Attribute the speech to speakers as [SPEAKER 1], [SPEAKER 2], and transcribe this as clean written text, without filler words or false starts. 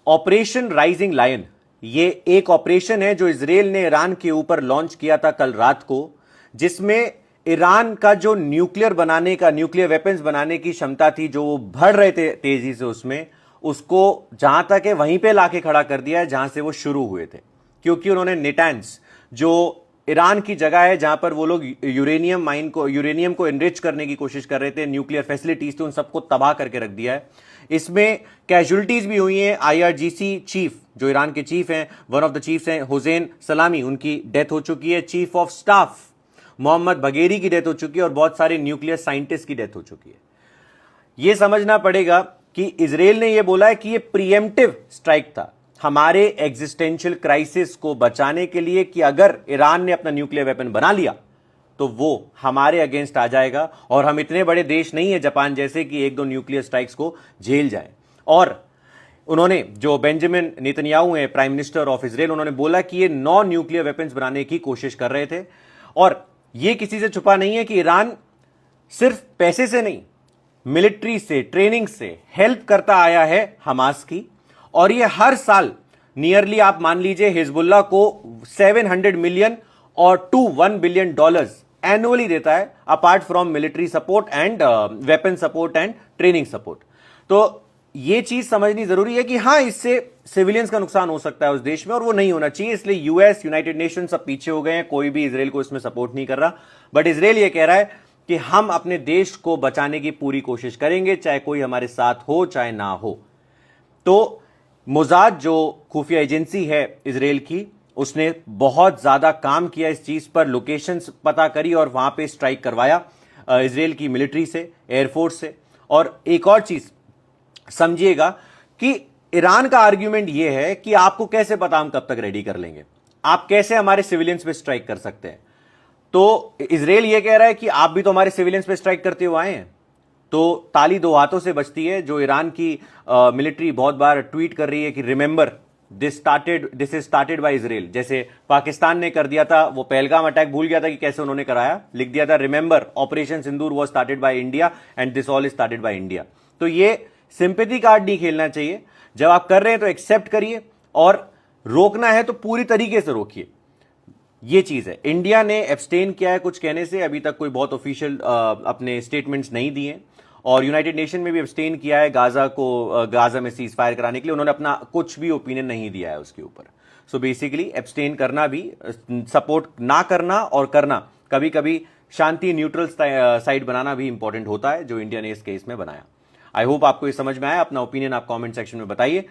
[SPEAKER 1] Operation rising lion, ये एक operation है जो इजराइल ने ईरान के ऊपर लॉन्च किया था कल रात को, जिसमें ईरान का जो न्यूक्लियर वेपन्स बनाने की क्षमता थी, जो वो बढ़ रहे थे तेजी से, उसको जहां तक है वहीं पे लाके खड़ा कर दिया है जहां से वो शुरू हुए थे। क्योंकि उन्होंने नेटैंस, जो ईरान की जगह है जहां पर वो लोग यूरेनियम को एनरिच करने की कोशिश कर रहे थे, न्यूक्लियर फैसिलिटीज थी, उन सबको तबाह करके रख दिया है। इसमें कैजुअलिटीज भी हुई हैं। आईआरजीसी चीफ, जो ईरान के चीफ हैं, वन ऑफ द चीफ्स हैं हुसैन सलामी, उनकी डेथ हो चुकी है। चीफ ऑफ स्टाफ मोहम्मद बगेरी की डेथ हो चुकी है और बहुत सारे न्यूक्लियर साइंटिस्ट की डेथ हो चुकी है। यह समझना पड़ेगा कि इजराइल ने यह बोला है कि यह प्रीएम्प्टिव स्ट्राइक था हमारे एग्जिस्टेंशियल क्राइसिस को बचाने के लिए, कि अगर ईरान ने अपना न्यूक्लियर वेपन बना लिया तो वो हमारे अगेंस्ट आ जाएगा और हम इतने बड़े देश नहीं है जापान जैसे कि एक दो न्यूक्लियर स्ट्राइक्स को झेल जाए। और उन्होंने, जो बेंजामिन नेतन्याहू है प्राइम मिनिस्टर ऑफ इजराइल, उन्होंने बोला कि ये 9 न्यूक्लियर वेपन्स बनाने की कोशिश कर रहे थे। और ये किसी से छुपा नहीं है कि ईरान सिर्फ पैसे से नहीं, मिलिट्री से, ट्रेनिंग से हेल्प करता आया है हमास की। और ये हर साल नियरली आप मान लीजिए हिजबुल्लाह को 700 मिलियन और टू $1 बिलियन एनुअली देता है, apart from military support and weapon support and training support. तो यह चीज समझनी जरूरी है कि हां, इससे सिविलियंस का नुकसान हो सकता है उस देश में और वो नहीं होना चाहिए। इसलिए यूएस, यूनाइटेड नेशन सब पीछे हो गए हैं, कोई भी इजराइल को इसमें सपोर्ट नहीं कर रहा। बट इजराइल यह कह रहा है कि हम अपने देश को बचाने की पूरी कोशिश करेंगे, चाहे कोई हमारे साथ हो चाहे ना हो। तो मोसाद, जो खुफिया एजेंसी है इजराइल की, उसने बहुत ज्यादा काम किया इस चीज पर, लोकेशंस पता करी और वहां पे स्ट्राइक करवाया इजराइल की मिलिट्री से, एयरफोर्स से। और एक और चीज समझिएगा कि ईरान का आर्ग्यूमेंट यह है कि आपको कैसे पता हम कब तक रेडी कर लेंगे, आप कैसे हमारे सिविलियंस पे स्ट्राइक कर सकते हैं। तो इजराइल यह कह रहा है कि आप भी तो हमारे सिविलियंस पे स्ट्राइक करते हुए आए हैं। तो ताली दो हाथों से बचती है। जो ईरान की मिलिट्री बहुत बार ट्वीट कर रही है कि remember this is started by Israel, जैसे पाकिस्तान ने कर दिया था, वो पहलगाम अटैक भूल गया था कि कैसे उन्होंने कराया, लिख दिया था remember operation Sindoor was started by India and this all is started by India. तो ये सिंपैथी कार्ड नहीं खेलना चाहिए। जब आप कर रहे हैं तो एक्सेप्ट करिए, और रोकना है तो पूरी तरीके से रोकिए। ये चीज है। इंडिया ने एब्सटेन किया है कुछ कहने से, अभी तक कोई बहुत ऑफिशियल अपने स्टेटमेंट्स नहीं दिए। और यूनाइटेड नेशन में भी एब्सटेन किया है गाजा में सीज फायर कराने के लिए, उन्होंने अपना कुछ भी ओपिनियन नहीं दिया है उसके ऊपर। सो बेसिकली एब्सटेन करना भी, सपोर्ट ना करना और करना, कभी कभी शांति न्यूट्रल साइड बनाना भी इंपॉर्टेंट होता है, जो इंडिया ने इस केस में बनाया। आई होप आपको ये समझ में आया। अपना ओपिनियन आप कमेंट सेक्शन में बताइए।